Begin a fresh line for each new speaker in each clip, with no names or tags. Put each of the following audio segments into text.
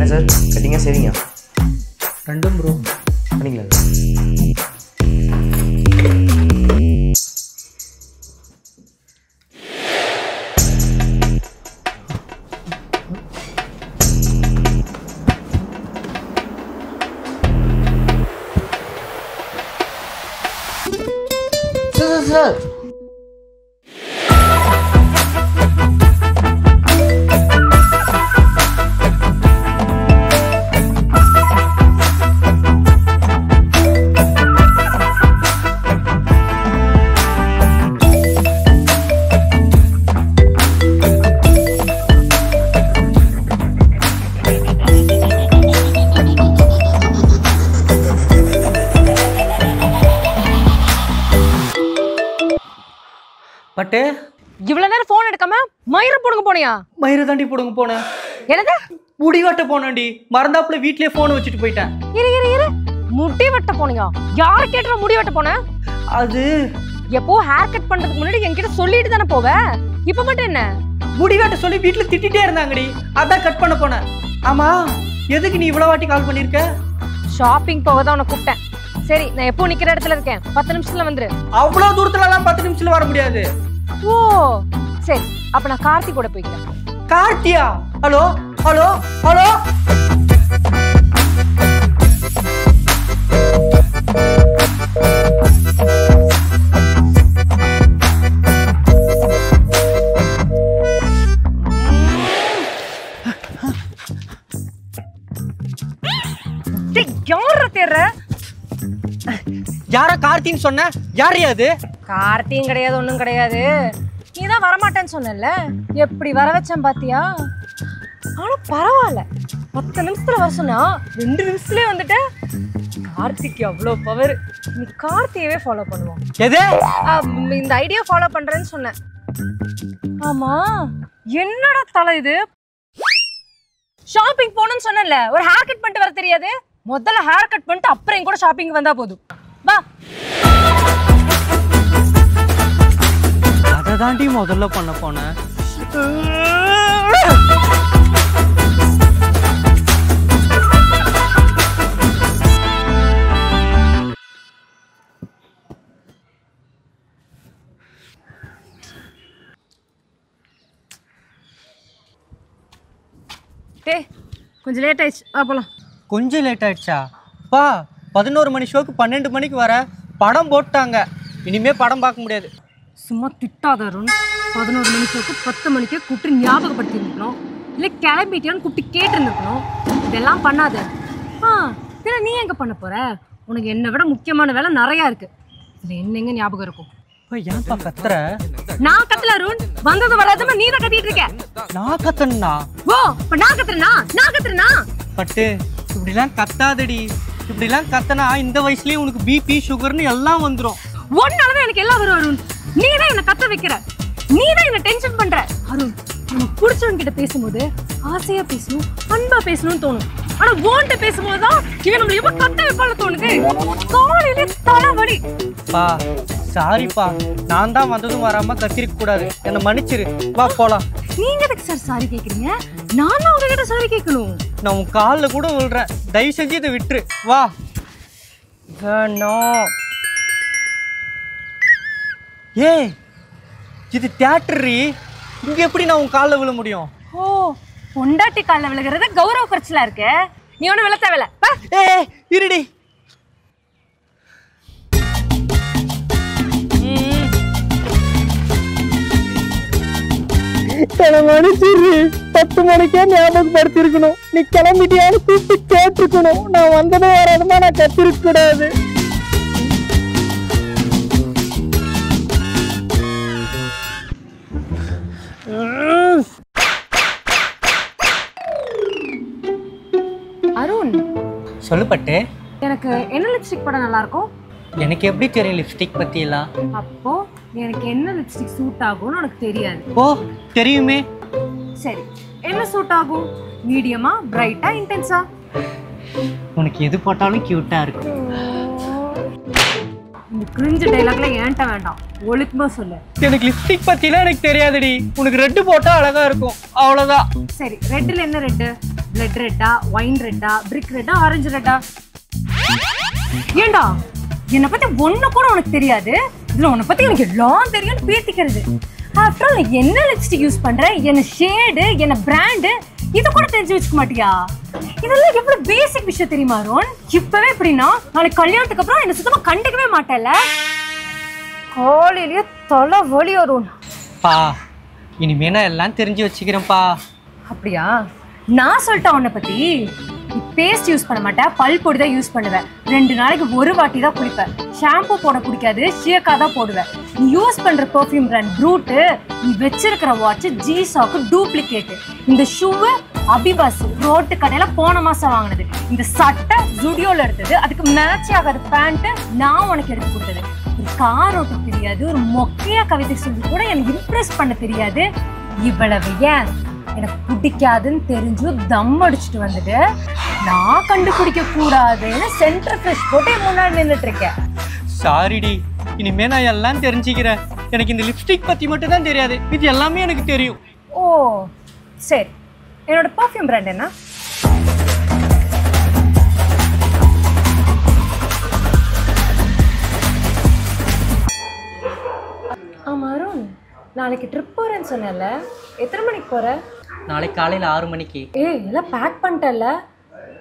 என்ன சார் கட்டிங்க சேவிங்க?
ரெண்டும் ப்ரோ.
பண்ணிக்கலாம் சார். சார்
பட்டு
இவ்வளவு நேரம் போன் எடுக்காம மயிரை போடுங்க போனியா?
மயிரை தாண்டி போடுங்க போனேன்.
என்னது?
முடி வெட்ட போனேன்டி. மறந்தாப்புல வீட்லயே போன் வச்சுட்டு போயிட்டேன்.
இரு முடி வெட்ட போனியா? யார் கேட்டற முடி வெட்ட போன?
அது
எப்போ ஹேர் கட் பண்றதுக்கு முன்னாடி என்கிட்ட சொல்லிட்டு தானே போவ. இப்ப மட்டும் என்ன?
முடி வெட்ட சொல்லி வீட்ல திட்டிட்டே இருந்தாங்கடி. அதான் கட் பண்ண போனேன். ஆமா, எதுக்கு நீ இவ்வளவு வாட்டி கால் பண்ணிருக்க?
ஷாப்பிங் போக தான் உன்னை கூப்பிட்டேன். சரி, நான் எப்போ நிக்கிற இடத்துல இருக்கேன். 10 நிமிஷத்துல வந்துரு.
அவ்வளவு தூரத்துல எல்லாம் 10 நிமிஷத்துல வர முடியாது.
ஓ சரி, அப்ப நான் கார்த்தி கூட போய்க்கிறேன்.
கார்த்தியா? Hello hello hello.
யார தேர்ற?
யார கார்த்தின்னு சொன்ன? யாரையா அது?
கார்த்தியும் கிடையாது, ஒண்ணும் கிடையாது. நீதான் வரமாட்டேன்னு சொன்னல, எப்படி வர வச்சேன் பாத்தியா? ஆனா பரவாயில்ல, 10 நிமிஷத்துல வர சொன்னா 2 நிமிஷத்துலயே வந்துட்ட. கார்த்திக்கு அவ்வளவு பவர். நீ கார்த்தியவே ஃபாலோ பண்ணுவோம்.
எது?
இந்த ஐடியா ஃபாலோ பண்றேன்னு சொன்னேன். ஆமா, என்னடா தலை இது? ஷாப்பிங் போகணும்னு சொன்னேன்ல, ஒரு ஹேர் கட் பண்ணிட்டு வர தெரியாது? முதல்ல ஹேர் கட் பண்ணிட்டு அப்புறம் என் கூட ஷாப்பிங் வந்தா போதும். வா.
அதை தாண்டி முதல்ல பண்ண போனேன்.
டேய், கொஞ்சம் லேட் ஆயிடுச்சு. போலாம்.
கொஞ்சம் லேட் ஆயிடுச்சா? பா, 11 மணி ஷோக்கு 12 மணிக்கு வர படம் போட்டாங்க. இனிமே படம் பார்க்க முடியாது.
சும்மா திட்டாத அருண். 11 மணி ஷோக்கு 10 மணிக்கே கூப்பிட்டு ஞாபகப்படுத்தி இருக்கணும். இல்லை கிளம்பிட்டியான்னு கூப்பிட்டு கேட்டுருந்துருக்கணும். இதெல்லாம் பண்ணாத. பின்ன நீ எங்க பண்ண போற? உனக்கு என்னை விட முக்கியமான வேலை நிறையா இருக்கு. இதுல என்னங்க ஞாபகம் இருக்கும்?
ஏன்பா கத்துற?
நான் கத்தல அருண். வந்தது வராதமா நீ தான் கத்திட்டு இருக்க.
நான் கத்தனா?
ஓ, இப்ப நான் கத்துறேனா?
பட்டு, இப்படிலாம் கத்தாதடி. இப்படிலாம் கத்தனா இந்த வயசுலயே உனக்கு பிபி சுகர்னு எல்லாம் வந்துடும்.
ஒன்னாலதான் எனக்கு எல்லாம் வரும் அருண். நீ தான் என்ன கத்த வைக்கிற. நீ தான் என்ன டென்ஷன் பண்ற. அருண், உனக்கு பிடிச்சவங்க கிட்ட பேசும்போது ஆசையா பேசணும், அன்பா பேசணும்னு தோணும். ஆனா ஓன்ட்ட பேசும்போதுதான் இவன் நம்மள எப்ப கத்த வைப்பான்னு தோணுது. காலையில தலைவலி.
பா, சாரிப்பா. நான் தான் வந்ததும் வராம கத்திருக்க கூடாது. என்ன மன்னிச்சிரு. வா போலாம்.
நீங்க எதுக்கு சார் சாரி கேக்குறீங்க? நான் தான் உங்ககிட்ட சாரி கேட்கணும்.
நான் உன் காலில் கூட விழுறேன். தயவு செஞ்சு இதை விட்டுரு. வா.
வேணாம்.
ஏய், இது தியேட்டர். இங்க எப்படி நான் உன் காலில் விழ முடியும்?
ஓ, பொண்டாட்டி காலில் விழுகிறது கௌரவ குறைச்சலா இருக்கு. நீ ஒண்ணு விழ தேவையில்ல.
ஏய், இருடி. மனுச்சிரு 10 மணிக்கே ஞாபகப்படுத்திருக்கணும். நீ கிளம்பிட்டியான்னு கூப்பிட்டு கேட்டிருக்கணும். நான் வந்ததும் வராதுமா நான் கத்திருக்க கூடாது.
அருண்,
சொல்லப்பட்டு
எனக்கு என்ன லிப்ஸ்டிக் போட நல்லா இருக்கும்?
எனக்கு எப்படி தெரியும் லிப்ஸ்டிக் பத்தி எல்லாம்?
அப்போ எனக்கு என்ன லிப்ஸ்டிக் சூட் ஆகும்னு உனக்கு தெரியாது.
ஓ, தெரியுமே.
சரி, என்ன சூட் ஆகும்? மீடியமா, பிரைட்டா, இன்டென்ஸா?
உனக்கு எது போட்டாலும் கியூட்டா இருக்கும்.
இந்த கிரிஞ்சு டைலாக்ல ஏன்ட்ட வேண்டாம், ஒழுக்கமா சொல்லு.
எனக்கு லிப்ஸ்டிக் பத்திலாம் எனக்கு தெரியாதுடி. உனக்கு ரெட் போட்டா அழகா இருக்கும், அவ்வளவுதான்.
சரி, ரெட்ல என்ன ரெட்? பிளட் ரெட்டா, ஒயின் ரெட்டா, பிரிக் ரெட்டா, ஆரஞ்சு ரெட்டா? ஏண்டா என்னை பத்தி ஒண்ணு கூட உனக்கு தெரியாது, இதுல உன்னை பத்தி எனக்கு எல்லாம் தெரியும்னு பேத்திக்கிறது. ஆஃப்டர் ஆல் என்ன லிப்ஸ்டிக் யூஸ் பண்ற, என்ன ஷேடு, என்ன பிராண்டு, இதை கூட தெரிஞ்சு வச்சுக்க மாட்டியா? இதெல்லாம் எவ்வளவு பேசிக் விஷயம் தெரியுமா அருண்? இப்பவே எப்படின்னா நாளைக்கு கல்யாணத்துக்கு அப்புறம் என்ன சுத்தமா கண்டுக்கவே மாட்டேல்ல. காலையிலேயே தலை வலி அருண்.
பா இனிமே நான் எல்லாம் தெரிஞ்சு வச்சுக்கிறேன்ப்பா.
அப்படியா? நான் சொல்லிட்டேன் உன்னை பத்தி. நீ பேஸ்ட் யூஸ் பண்ண மாட்டேன், பல் பொடி தான் யூஸ் பண்ணுவேன், 2 நாளைக்கு ஒரு வாட்டி தான் குளிப்பேன், ஷாம்பு போட பிடிக்காது, ஷியக்கா தான் போடுவேன். நீ யூஸ் பண்ற பெர்ஃப்யூம் பிராண்ட் ப்ரூட்டு, நீ வச்சிருக்கிற வாட்ச் ஜி-ஷாக்கு டூப்ளிகேட்டு, இந்த ஷூவு அபிபாஸ் ரோட்டு கடையில போன மாசம் வாங்கினது, இந்த சட்டை ஜுடியோல எடுத்தது, அதுக்கு மேட்ச் ஆகாத பேண்ட் நான் உனக்கு எடுத்து கொடுத்தது. ஒரு கார் ஓட்ட தெரியாது, ஒரு மொக்கையா கவிதை சொல்லி கூட எனக்கு இம்ப்ரெஸ் பண்ண தெரியாது. இவ்வளவு ஏன் எனக்கு பிடிக்காதுன்னு தெரிஞ்சு தம் அடிச்சுட்டு வந்துட்டு நான் கண்டுபிடிக்க கூடாதுன்னு சென்டர் ஃப்ரெஷ் போட்டு முன்னாடி நின்றுட்டு இருக்கேன்.
சாரிடி, இனிமே நான் எல்லாம் தெரிஞ்சுக்கிறேன். எனக்கு இந்த லிப்ஸ்டிக் பத்தி மட்டும் தான் தெரியாது, இது எல்லாமே எனக்கு தெரியும்.
ஓ சரி, என்னோட பர்ஃப்யூம் பிராண்ட் என்ன? ஆமா அருண், நாளைக்கு ட்ரிப் போறேன்னு சொன்னல, எத்தனை மணிக்கு போற?
நாளைக்கு காலையில் 6 மணிக்கு.
ஏய் எல்லாம் பேக் பண்ணிட்டல,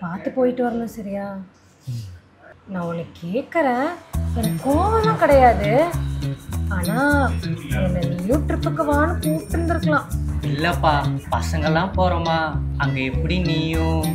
பார்த்து போயிட்டு வரணும் சரியா? நான் உன்னை கேட்குறேன், எனக்கு கோவம்லாம் கிடையாது, ஆனா என்னை நீயும் ட்ரிப்புக்கு வான்னு கூப்பிட்டு இருந்திருக்கலாம்.
இல்லப்பா, பசங்கெல்லாம் போறோமா, அங்க எப்படி நீயும்?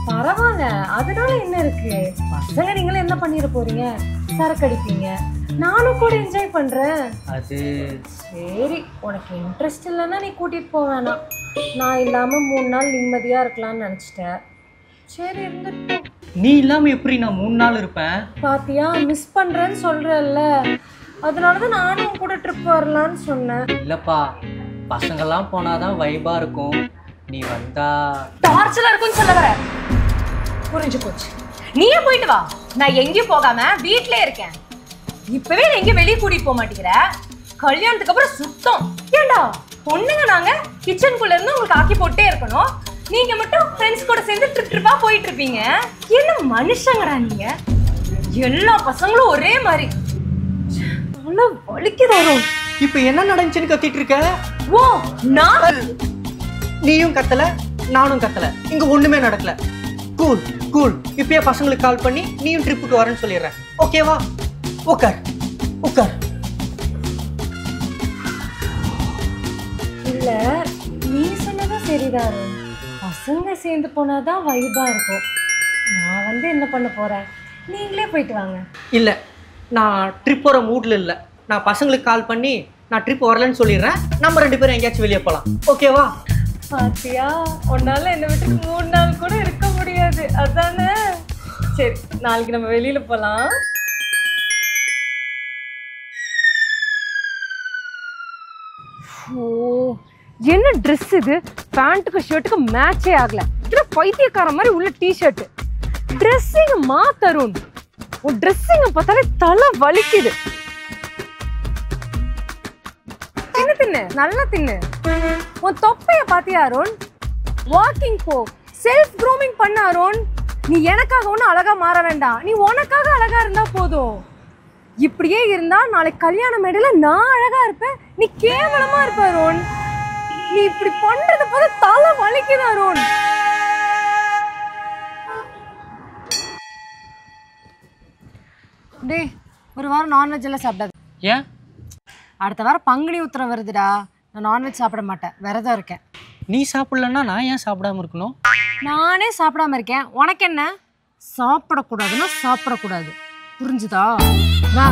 பரவாயில்ல, அதனால என்ன இருக்கு? பசங்க நீங்களும் என்ன பண்ணிட போறீங்க? சரக்கு அடிப்பீங்க, நானும் கூட என்ஜாய் பண்றேன்.
அது
சரி, உனக்கு இன்ட்ரெஸ்ட் இல்லைன்னா நீ கூட்டிட்டு போக வேணாம். நான் இல்லாம 3 நாள் நிம்மதியா இருக்கலாம்னு நினைச்சிட்டேன். சரி இருந்துட்டு.
நீ இல்லாம எப்படி நான் 3 நாள் இருப்பேன்?
பாத்தியா, மிஸ் பண்றேன்னு சொல்றல்ல, அதனாலதான் நானும் கூட ட்ரிப் வரலான்னு சொன்னேன்.
இல்லப்பா, பசங்கெல்லாம் போனாதான் வைபா இருக்கும், நீ வந்தா
டார்ச்சலா இருக்கும்னு சொல்ல வர. புரிஞ்சு போச்சு, நீயே போயிட்டு வா, நான் எங்கேயும் போகாம வீட்லயே இருக்கேன். இப்பவே நீ எங்கேயும் வெளியே கூட்டிட்டு போக மாட்டேங்கிற, கல்யாணத்துக்கு அப்புறம் சுத்தம். ஏண்டா பொண்ணுங்க நாங்க கிச்சனுக்குள்ள இருந்து உங்களுக்கு ஆக்கி போட்டே இருக்கணும், நீங்க மட்டும் ஃப்ரெண்ட்ஸ் கூட சேர்ந்து ட்ரிப்பா போயிட்டு இருப்பீங்க. என்ன மனுஷங்கடா நீங்க? எல்லா பசங்களும் ஒரே மாதிரி. வலிக்குது வரும்.
இப்ப என்ன நடந்துச்சுன்னு கத்திட்டு இருக்க?
ஓ நான்
நீயும் கத்தல, நானும் கத்தல, இங்க ஒண்ணுமே நடக்கல. கூல் கூல், இப்பயே பசங்களுக்கு கால் பண்ணி நீயும் ட்ரிப்புக்கு வரேன்னு சொல்லிடுறேன், ஓகேவா? உட்கார் உட்கார்.
இல்ல, நீ சொன்னதும் சரிதான், பசங்க சேர்ந்து போனாதான் வைபா இருக்கும். நான் வந்து என்ன பண்ண போறேன், நீங்களே போயிட்டு வாங்க.
இல்ல, நான் ட்ரிப் போற மூட்ல இல்ல, நான் பசங்களுக்கு கால் பண்ணி நான் ட்ரிப் வரலன்னு சொல்லிடுறேன், நம்ம 2 பேரும் எங்கேயாச்சும் வெளியே போலாம், ஓகேவா?
பாத்தியா, உன்னால என்னை விட்டு 3 நாள் கூட இருக்க முடியாது, அதானே? சரி, நாளைக்கு நம்ம வெளியில போலாம். ஓ என்ன ட்ரெஸ் இது, பேண்ட்டுக்கு ஷர்ட்டுக்கு மேட்சே ஆகல, இது பைத்தியக்கார மாதிரி உள்ள டிஷர்ட். ட்ரெஸ்ஸிங் மாத்தரும், உன் ட்ரெஸ்ஸிங் பார்த்தாலே தலை வலிக்குது. தின்னு தின்னு, நல்லா தின்னு. உன் தொப்பைய பாத்தியா அருண்? வாக்கிங் போ, செல்ஃப் க்ரூமிங் பண்ண அருண். நீ எனக்காக ஒன்றும் அழகா மாற வேண்டாம், நீ உனக்காக அழகா இருந்தா போதும். இப்படியே இருந்தா நாளைக்கு கல்யாண மேடையில நான் அழகா இருப்பேன், நீ கேவலமா இருப்ப அருண். நீ இப்படி பண்றது போது தலை வலிக்குது அருண். டேய், ஒரு வாரம் நான்வெஜ் எல்லாம் சாப்பிடாது.
ஏன்?
அடுத்த வாரம் பங்குனி உத்திரம் வருதுடா, நான் நான்வெஜ் சாப்பிட மாட்டேன், விரதம் இருக்கேன்.
நீ சாப்பிடலன்னா நான் ஏன் சாப்பிடாம இருக்கணும்?
நானே சாப்பிடாம இருக்கேன், உனக்கு என்ன? சாப்பிடக்கூடாதுன்னா சாப்பிடக்கூடாது, புரிஞ்சுதா? வா.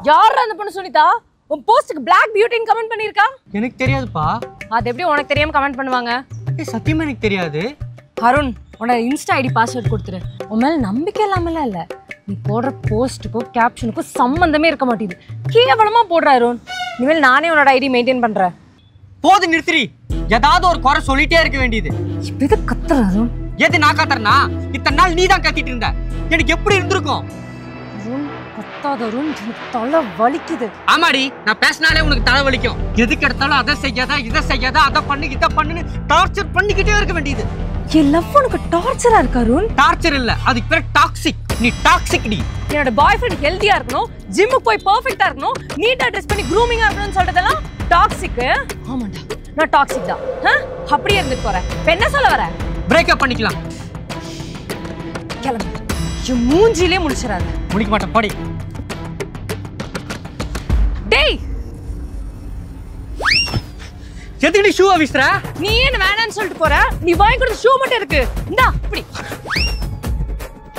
யாரா அந்த பொண்ணு சுனிதா? உன் போஸ்ட்க்கு பிளாக் பியூட்டின்னு கமெண்ட் பண்ணிருக்கா?
எனக்கு தெரியாதுப்பா.
அது எப்படி உனக்கு தெரியாம கமெண்ட் பண்ணுவாங்க?
சத்தியமா எனக்கு தெரியாது.
அருண், உன்னோட இன்ஸ்டா ஐடி பாஸ்வேர்ட் கொடுத்துரு. உன் மேல நம்பிக்கை இல்லாமலாம் இல்ல, நீ போடுற போஸ்ட்டுக்கும் கேப்ஷனுக்கும் சம்பந்தமே இருக்க மாட்டேது. கேவலமா போடுற அருண். இனிமேல் நானே உன்னோட ஐடி மெயின்டைன் பண்றேன்.
போது நிறுத்திரி. ஏதாவது ஒரு குறை சொல்லிட்டே இருக்க வேண்டியது.
இப்ப எது கத்துற அருண்?
எது நான் கத்துறனா? இத்தனை நாள் நீ தான் கத்திட்டு இருந்த. எனக்கு எப்படி இருந்திருக்கும்?
அருண் கத்தாத அருண், எனக்கு தலை வலிக்குது.
ஆமாடி, நான் பேசினாலே உனக்கு தலை வலிக்கும். எதுக்கு எடுத்தாலும் அதை செய்யாத இதை செய்யாத அதை பண்ணு இதை பண்ணுன்னு டார்ச்சர் பண்ணிக்கிட்டே இருக்க வேண்டியது.
என் லவ் உனக்கு டார்ச்சரா இருக்கு அருண்.
டார்ச்சர் இல்ல, அதுக்கு பேர் டாக்ஸிக். நீ டாக்ஸிக் டி.
என்னோட பாய் ஃப்ரெண்ட் ஹெல்தியா இருக்கணும், ஜிம்முக்கு போய் பெர்ஃபெக்ட்டா இருக்கணும், நீட்டா ட்ரெஸ் பண்ணி க்ரூமிங்கா இருக்கணும்னு சொல்றதெல்லாம் டாக்ஸிக். ஆமாண்டா, நான் டாக்ஸிக் தான். அப்படியே இருந்துட்டு போறேன். இப்ப என்ன சொல்ல வர?
பிரேக்கப் பண்ணிக்கலாம்.
கிளம்பு. என் மூஞ்சிலே முடிச்சிடாத.
முடிக்க மாட்டேன், படி.
டேய்,
எதுக்கு நீ ஷூ வீசுற?
நீ என்ன வேணான்னு சொல்லிட்டு போற? நீ வாங்கி கொடுத்த ஷூ மட்டும் இருக்கு. இந்தா இப்படி.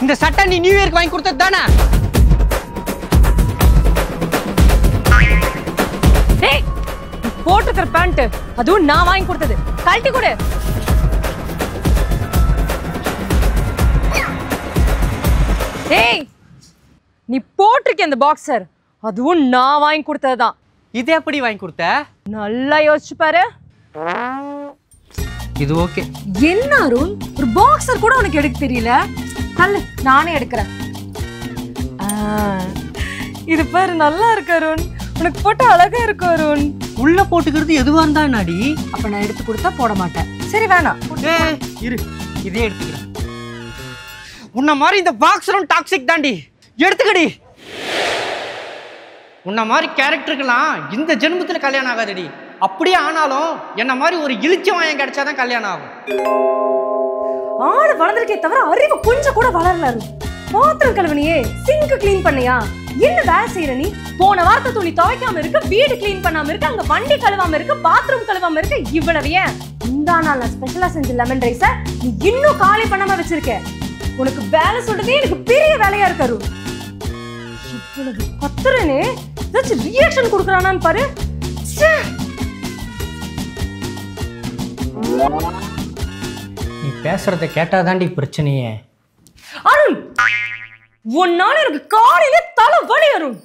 இந்த சட்டை நீ நியூ இயர்க்கு வாங்கி கொடுத்தது தானே?
டேய், நீ போட்டுக்கிற பேண்ட் அதுவும் நான் வாங்கி கொடுத்தது. கழட்டி கொடு. டேய், நீ போட்டிருக்க இந்த பாக்ஸர் அதுவும் நான் வாங்கி கொடுத்ததுதான்.
இது எப்படி வாங்கி கொடுத்த?
நல்லா யோசிச்சு பாரு.
இது ஓகே.
என்ன அருண், ஒரு பாக்ஸர் கூட உனக்கு எடுக்க தெரியல? தள்ளு, நானே எடுக்கிறேன். இது பாரு, நல்லா இருக்கு அருண். உனக்கு போட்டு அழகா இருக்கு அருண்.
உள்ள போட்டுக்கிறது எதுவா இருந்தா நாடி.
அப்ப நான் எடுத்து கொடுத்தா போட மாட்டேன். சரி வேணாம்.
இரு, இதே எடுத்துக்கிறேன். உன்ன மாதிரி இந்த பாக்ஸரும் டாக்ஸிக் தாண்டி. எடுத்துக்கடி. உன்ன மாதிரி கேரக்டருக்கெல்லாம் இந்த ஜென்மத்துல கல்யாணம் ஆகாதடி. அப்படியே ஆனாலும் என்ன மாதிரி ஒரு இழிச்ச வாயம் கிடைச்சாதான் கல்யாணம் ஆகும்.
ஆளு வளர்ந்துருக்கே தவிர அறிவு கொஞ்சம் கூட வளரல. பாத்திரம் கழுவனியே, சிங்க் கிளீன் பண்ணியா? என்ன வேலை செய்யற நீ? போன வாரத்தை துணி துவைக்காம இருக்கு, வீடு கிளீன் பண்ணாம இருக்கு, அங்க வண்டி கழுவாம இருக்கு, பாத்ரூம் கழுவாம இருக்கு. இவ்வளவு ஏன்? இந்த நாள் நான் ஸ்பெஷலா செஞ்ச லெமன் ரைஸ நீ இன்னும் காலி பண்ணாம வச்சிருக்க. உனக்கு வேலை சொல்றதே எனக்கு பெரிய வேலையா இருக்கு அருண். இவ்வளவு கத்துறனே, ஏதாச்சும் ரியாக்ஷன் கொடுக்கறானான்னு பாரு.
நீ பேசுறத கேட்டாதாண்டி பிரச்சனையே.
அருண், உன்னால எனக்கு காலையில தலை வலி அருண்.